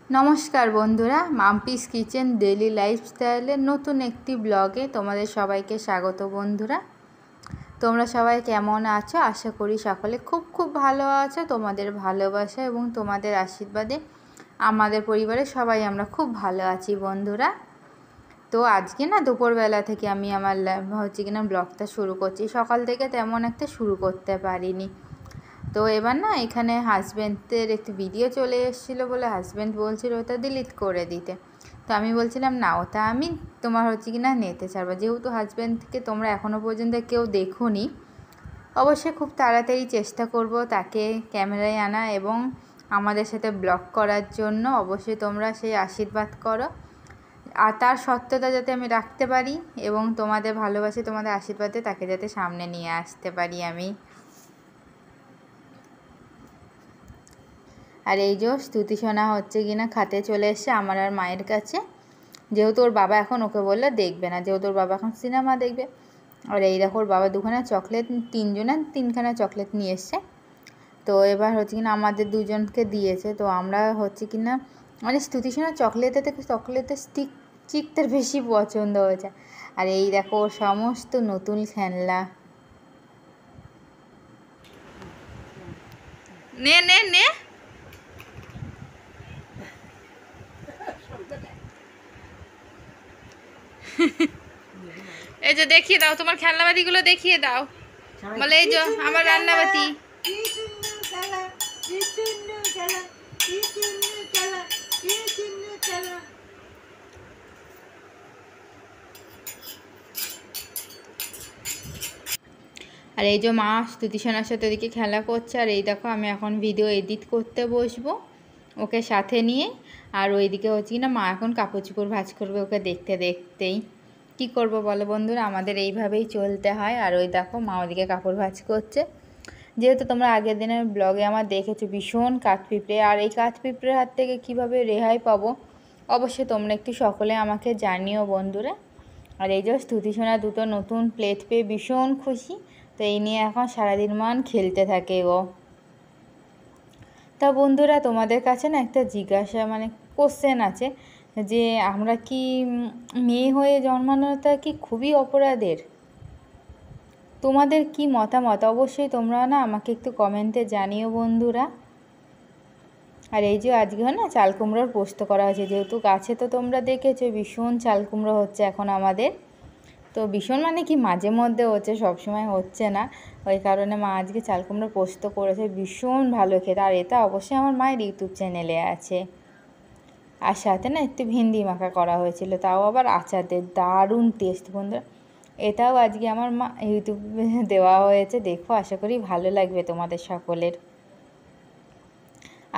নমস্কার বন্ধুরা, Mampi's kitchen daily লাইফস্টাইলের নতুন একটি ব্লগে তোমাদের সবাইকে স্বাগত। বন্ধুরা, তোমরা সবাই কেমন আছো? আশা করি সকলে খুব ভালো আছো। তোমাদের ভালোবাসা এবং তোমাদের আশীর্বাদে আমাদের পরিবারের সবাই আমরা খুব ভালো আছি। বন্ধুরা, তো আজকে না দুপুরবেলা থেকে আমি আমার ব্লগটা শুরু করছি। সকাল থেকে তেমন একটা শুরু করতে পারিনি। তো এবার না এখানে হাজব্যান্ডের একটি ভিডিও চলে এসেছিলো বলে হাজব্যান্ড বলছিল ওটা ডিলিট করে দিতে। তো আমি বলছিলাম না, ওটা আমি তোমার নিতে ছাড়বো। যেহেতু হাজব্যান্ডকে তোমরা এখনও পর্যন্ত কেউ দেখোনি, অবশ্যই খুব তাড়াতাড়ি চেষ্টা করব তাকে ক্যামেরায় আনা এবং আমাদের সাথে ব্লগ করার জন্য। অবশ্যই তোমরা সেই আশীর্বাদ করো, আর তার সত্যতা যাতে আমি রাখতে পারি এবং তোমাদের ভালোবাসে তোমাদের আশীর্বাদে তাকে যাতে সামনে নিয়ে আসতে পারি আমি। আর এই যে স্তুতি সোনা খাতে চলে এসছে আমার আর মায়ের কাছে। যেহেতু ওর বাবা এখন ওকে বললে দেখবে না, যেহেতু ওর বাবা এখন সিনেমা দেখবে। আর এই দেখো ওর বাবা দুখানা চকলেট, তিনখানা চকলেট নিয়ে এসছে। তো এবার আমাদের দুজনকে দিয়েছে। তো আমরা স্তুতি সোনা চকলেটের চিকটার বেশি পছন্দ হয়েছে। আর এই দেখো ওর সমস্ত নতুন খেলনা। নে নে নে এই যে দেখিয়ে দাও তোমার খেলনাবাতিগুলো, দেখিয়ে দাও। বলে এই যে আমার রান্নাবাতি। আর এই যে মা স্তুতি সোনার সাথে ওদিকে খেলা করছে। আর এই দেখো আমি এখন ভিডিও এডিট করতে বসবো ওকে সাথে নিয়ে। আর ওইদিকে মা এখন কাপড় চোপড় ভাঁজ করবে ওকে দেখতে দেখতেই। কি করব বলো বন্ধুরা, আমাদের এইভাবেই চলতে হয়। আর ওই দেখো মা ওদিকে কাপড় ভাঁজ করছে। যেহেতু তোমরা আগের দিনের ব্লগে আমার দেখেছো ভীষণ কাঠপিঁপড়ে, আর এই কাঠপিঁপড়ের হাত থেকে কিভাবে রেহাই পাবো অবশ্যই তোমরা একটু সকলে আমাকে জানিও বন্ধুরা। আর এই যে স্তুতি সোনা দুটো নতুন প্লেট পেয়ে ভীষণ খুশি। তো এই নিয়ে এখন সারাদিন মান খেলতে থাকে ও। তা বন্ধুরা, তোমাদের কাছে না একটা জিজ্ঞাসা কোশ্চেন আছে যে আমরা কি মেয়ে হয়ে জন্মানোটা কি খুবই অপরাধের? তোমাদের কি মতামত অবশ্যই তোমরা না আমাকে একটু কমেন্টে জানিও বন্ধুরা। আর এই যে আজকে না চাল কুমড়োর পোস্ত করা হয়েছে। যেহেতু গাছে তো তোমরা দেখেছো ভীষণ চাল কুমড়ো হচ্ছে এখন আমাদের। তো ভীষণ মাঝে মধ্যে হচ্ছে, সবসময় হচ্ছে না। ওই কারণে মা আজকে চাল কুমড়োর পোস্ত করেছে, ভীষণ ভালো খেতে। আর এটা অবশ্যই আমার মায়ের ইউটিউব চ্যানেলে আছে। আর সাথে না একটু ভেন্ডি মাখা করা হয়েছিল, তাও আবার আচারদের, দারুণ টেস্ট বন্ধুরা। এটাও আজকে আমার মা ইউটিউবে দেওয়া হয়েছে, দেখো আশা করি ভালো লাগবে তোমাদের সকলের।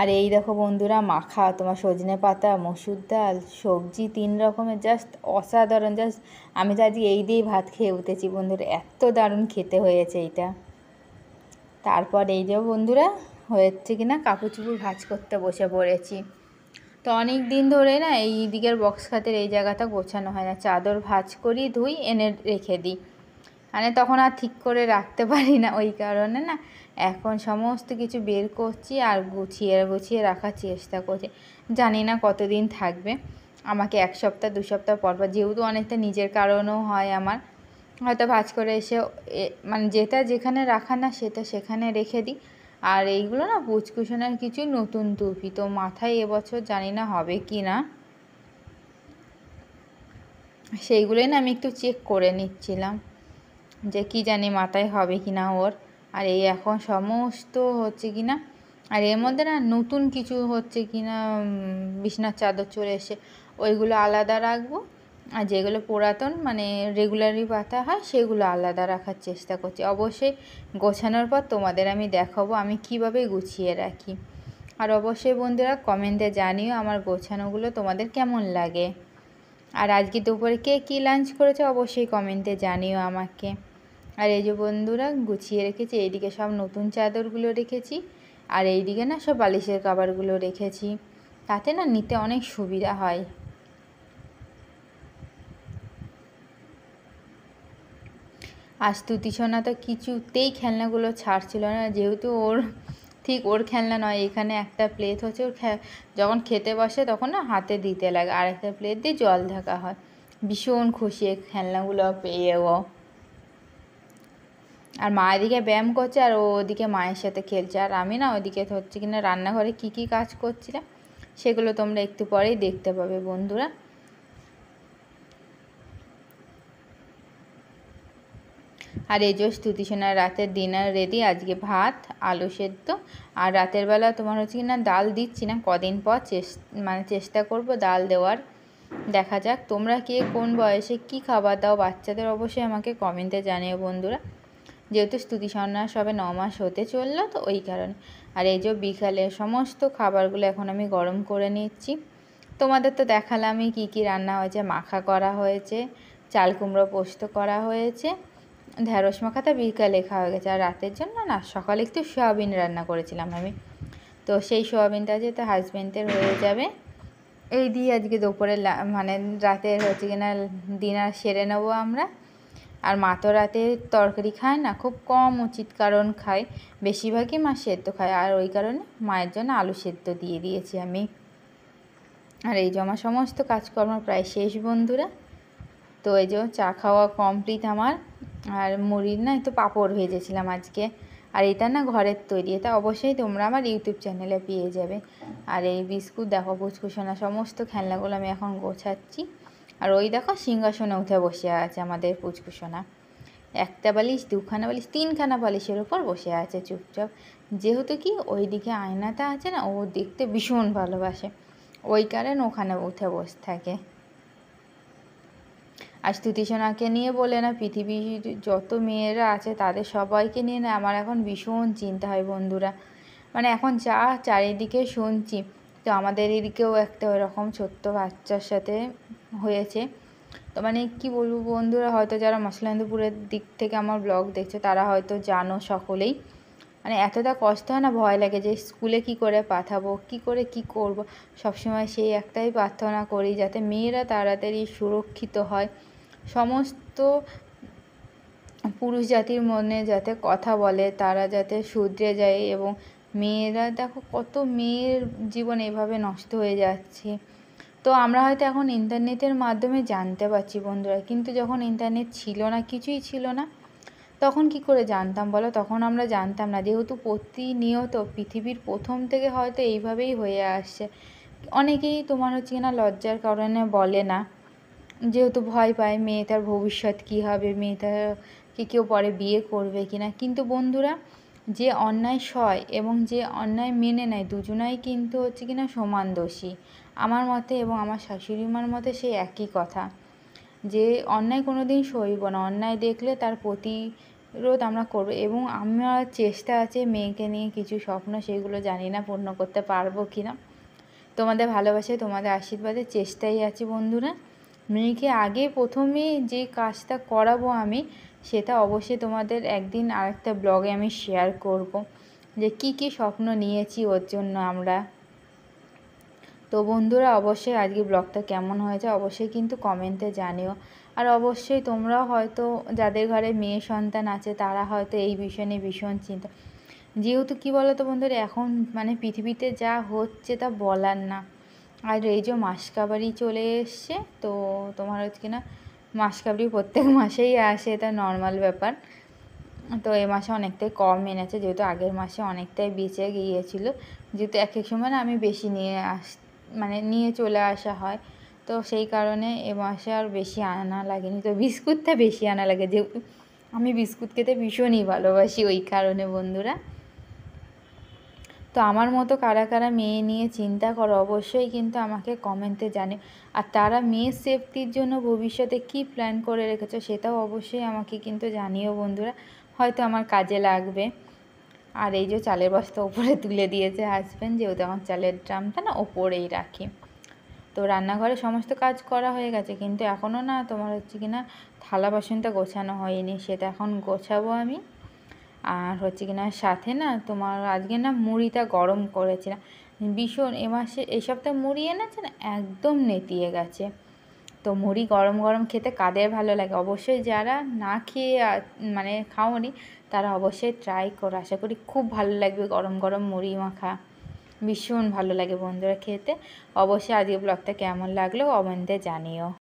আর এই দেখো বন্ধুরা মাখা তোমার সজনে পাতা, মসুর ডাল, সবজি 3 রকমের, জাস্ট অসাধারণ। জাস্ট আমি তো আজকে এই দিয়েই ভাত খেয়ে উঠেছি বন্ধুরা, এত দারুণ খেতে হয়েছে এইটা। তারপর এই যে বন্ধুরা হচ্ছে কাপড় চোপড় ভাঁজ করতে বসে পড়েছি। তো অনেক দিন ধরে না এই দিকের বক্স খাতের এই জায়গাটা গোছানো হয় না। চাদর ভাঁজ করি, ধুই, এনে রেখে দিই। তখন আর ঠিক করে রাখতে পারি না। ওই কারণে না এখন সমস্ত কিছু বের করছি আর গুছিয়ে রাখার চেষ্টা করছি। জানি না কতদিন থাকবে, আমাকে 1 সপ্তাহ 2 সপ্তাহ পর যেহেতু অনেকটা নিজের কারণেও হয় আমার, হয়তো ভাঁজ করে এসে যেটা যেখানে রাখা না সেটা সেখানে রেখে দিই। আর এইগুলো না পুচকুশনের কিছু নতুন টুপি, তো মাথায় এবছর জানি না হবে কি না, সেইগুলোই না আমি একটু চেক করে নিচ্ছিলাম যে কি জানি মাথায় হবে কি না ওর। আর এই এখন সমস্ত আর এর মধ্যে না নতুন কিছু বিছনার চাদর চলে এসে ওইগুলো আলাদা রাখবো। আর যেগুলো পুরাতন রেগুলারই পাতা হয় সেগুলো আলাদা রাখার চেষ্টা করছি। অবশ্যই গোছানোর পর তোমাদের আমি দেখাবো আমি কিভাবে গুছিয়ে রাখি। আর অবশ্যই বন্ধুরা কমেন্টে জানিও আমার গোছানোগুলো তোমাদের কেমন লাগে। আর আজকে দুপুরে কে কী লাঞ্চ করেছে অবশ্যই কমেন্টে জানিও আমাকে। আর এই যে বন্ধুরা গুছিয়ে রেখেছি, এইদিকে সব নতুন চাদরগুলো রেখেছি, আর এইদিকে না সব বালিশের কভারগুলো রেখেছি, তাতে না নিতে অনেক সুবিধা হয়। আর স্তুতি সোনা তো কিছুতেই খেলনাগুলো ছাড়ছিল না, যেহেতু ওর ঠিক ওর খেলনা নয়, এখানে একটা প্লেট হচ্ছে ওর যখন খেতে বসে তখন না হাতে দিতে লাগে, আর একটা প্লেট দিয়ে জল ঢাকা হয়। ভীষণ খুশি এই খেলনাগুলো পেয়েও। আর মা এদিকে ব্যায়াম করছে আর ও ওদিকে মায়ের সাথে খেলছে, আর আমি না ওদিকে হচ্ছে কিনা রান্নাঘরে কী কী কাজ করছিলাম সেগুলো তোমরা একটু পরেই দেখতে পাবে বন্ধুরা। আর এই যে স্তুতিসোনার রাতের ডিনার রেডি, আজকে ভাত আলু সেদ্ধ, আর রাতের বেলা তোমার হচ্ছে কিনা ডাল দিচ্ছি না, কদিন পর চেষ্টা করব ডাল দেওয়ার। দেখা যাক তোমরা কে কোন বয়সে কি খাবার দাও বাচ্চাদের, অবশ্যই আমাকে কমেন্টে জানিও বন্ধুরা। যেহেতু স্তুতিসোনা সবে 9 মাস হতে চললো তো ওই কারণে। আর এই যে বিকালে সমস্ত খাবারগুলো এখন আমি গরম করে নিচ্ছি। তোমাদের তো দেখালামই কী কী রান্না হয়েছে, মাখা করা হয়েছে, চাল কুমড়ো পোস্ত করা হয়েছে, ঢ্যাঁড়স মাখাটা বিকালে খাওয়া গেছে। আর রাতের জন্য না সকালে একটু সোয়াবিন রান্না করেছিলাম আমি, তো সেই সোয়াবিনটা যেহেতু হাজব্যান্ডের হয়ে যাবে এই দিয়ে আজকে দুপুরে মানে রাতের হচ্ছে কিনা ডিনার সেরে নেবো আমরা। আর মা তো রাতে তরকারি খায় না, খুব কম উচিত, কারণ খায় বেশিরভাগই মা সেদ্ধ খায়, আর ওই কারণে মায়ের জন্য আলু সেদ্ধ দিয়ে দিয়েছি আমি। আর এই যে আমার সমস্ত কাজকর্ম প্রায় শেষ বন্ধুরা। তো এই যে চা খাওয়া কমপ্লিট আমার, আর মুড়ির না একটু পাঁপড় ভেজেছিলাম আজকে, আর এটা না ঘরের তৈরি, এটা অবশ্যই তোমরা আমার ইউটিউব চ্যানেলে পেয়ে যাবে। আর এই বিস্কুট দেখো পুচকুসোনা সমস্ত খেলনাগুলো আমি এখন গোছাচ্ছি। আর ওই দেখো সিংহাসনে উঠে বসে আছে আমাদের পুচকুসোনা, একটা বালিশ দুখানা বালিশ তিনখানা বালিশের ওপর বসে আছে চুপচাপ, যেহেতু কি ওইদিকে আয়নাটা আছে না, ও দেখতে ভীষণ ভালোবাসে, ওই কারণে ওখানে উঠে বসে থাকে। আর স্তুতিসোনাকে নিয়ে বলে না, পৃথিবীর যত মেয়েরা আছে তাদের সবাইকে নিয়ে না আমার এখন ভীষণ চিন্তা হয় বন্ধুরা। মানে এখন যা চারিদিকে শুনছি, তো আমাদের এদিকেও একটা ওরকম ছোট্ট বাচ্চার সাথে হয়েছে। তো মানে কী বলবো বন্ধুরা, হয়তো যারা মশলান্দপুরের দিক থেকে আমার ব্লগ দেখছে তারা হয়তো জানো সকলেই, মানে এতটা কষ্ট হয় না, ভয় লাগে যে স্কুলে কি করে পাঠাবো, কি করে কি করব। সবসময় সেই একটাই প্রার্থনা করি যাতে মেয়েরা তাড়াতাড়ি সুরক্ষিত হয়, সমস্ত পুরুষ জাতির মনে যাতে কথা বলে তারা যাতে শুধরে যায়, এবং মেয়েরা দেখো কত মেয়ের জীবন এভাবে নষ্ট হয়ে যাচ্ছে। তো আমরা হয়তো এখন ইন্টারনেটের মাধ্যমে জানতে পারছি বন্ধুরা, কিন্তু যখন ইন্টারনেট ছিল না, কিছুই ছিল না, তখন কি করে জানতাম বলো, তখন আমরা জানতাম না, যেহেতু প্রতিনিয়ত পৃথিবীর প্রথম থেকে হয়তো এইভাবেই হয়ে আসছে। অনেকেই তোমার হচ্ছে কিনা লজ্জার কারণে বলে না, যেহেতু ভয় পায় মেয়েটার ভবিষ্যৎ কী হবে, মেয়েটাকে কেউ পরে বিয়ে করবে কি না। কিন্তু বন্ধুরা, যে অন্যায় সয় এবং যে অন্যায় মেনে নেয় দুজনাই কিন্তু হচ্ছে কিনা সমান দোষী আমার মতে, এবং আমার শাশুড়ি মার মতে সেই একই কথা, যে অন্যায় কোনো দিন সইব না, অন্যায় দেখলে তার প্রতিরোধ আমরা করব। এবং আমার চেষ্টা আছে মেয়েকে নিয়ে কিছু স্বপ্ন, সেগুলো জানি না পূর্ণ করতে পারবো কি না, তোমাদের ভালোবাসায় তোমাদের আশীর্বাদে চেষ্টাই আছে বন্ধুরা। মেয়েকে আগে প্রথমে যে কাজটা করাবো আমি, সেটা অবশ্যই তোমাদের একদিন আরেকটা ব্লগে আমি শেয়ার করব, যে কি কি স্বপ্ন নিয়েছি ওর জন্য আমরা। তো বন্ধুরা, অবশ্যই আজকে ব্লগটা কেমন হয়েছে অবশ্যই কিন্তু কমেন্টে জানিও। আর অবশ্যই তোমরাও হয়তো যাদের ঘরে মেয়ে সন্তান আছে তারা হয়তো এই বিষয় নিয়ে ভীষণ চিন্তা, যেহেতু কী বলো তো বন্ধুরা, এখন মানে পৃথিবীতে যা হচ্ছে তা বলার না। আর এই যে মাসকাবারি চলে এসছে, তো তোমার হচ্ছে কিনা মাসকাবারি প্রত্যেক মাসেই আসে, এটা নর্মাল ব্যাপার। তো এই মাসে অনেকটাই কম এনেছে, যেহেতু আগের মাসে অনেকটাই বেঁচে গিয়েছিলো, যেহেতু এক এক সময় না আমি বেশি নিয়ে চলে আসা হয়, তো সেই কারণে এ মাসে আর বেশি আনা লাগেনি। তো বিস্কুটটা বেশি আনা লাগে, যেহেতু আমি বিস্কুট খেতে ভীষণই ভালোবাসি, ওই কারণে বন্ধুরা। তো আমার মতো কারা কারা মেয়ে নিয়ে চিন্তা করো অবশ্যই কিন্তু আমাকে কমেন্টে জানিও। আর তারা মেয়ের সেফটির জন্য ভবিষ্যতে কি প্ল্যান করে রেখেছো সেটাও অবশ্যই আমাকে কিন্তু জানিও বন্ধুরা, হয়তো আমার কাজে লাগবে। আর এই যে চালের বস্তা ওপরে তুলে দিয়েছে হাজব্যান্ড, যেহেতু আমার চালের ড্রামটা না ওপরেই রাখি। তো রান্নাঘরে সমস্ত কাজ করা হয়ে গেছে, কিন্তু এখনও না তোমার হচ্ছে কি না থালা বাসনটা গোছানো হয়নি, সেটা এখন গোছাবো আমি। আর হচ্ছে কিনা সাথে না তোমার আজকে না মুড়িটা গরম করেছিলাম ভীষণ, এই সপ্তাহে মুড়ি এনেছে না একদম নেতিয়ে গেছে, তো মুড়ি গরম গরম খেতে কাদের ভালো লাগে, অবশ্যই যারা না খেয়ে মানে খাওনি তারা অবশ্যই ট্রাই করো। আশা করি খুব ভালো লাগবে গরম গরম মুড়ি মাখা, ভীষণ ভালো লাগে বন্ধুরা খেতে। অবশ্যই আজকে ব্লগটা কেমন লাগলো কমেন্টে জানিও।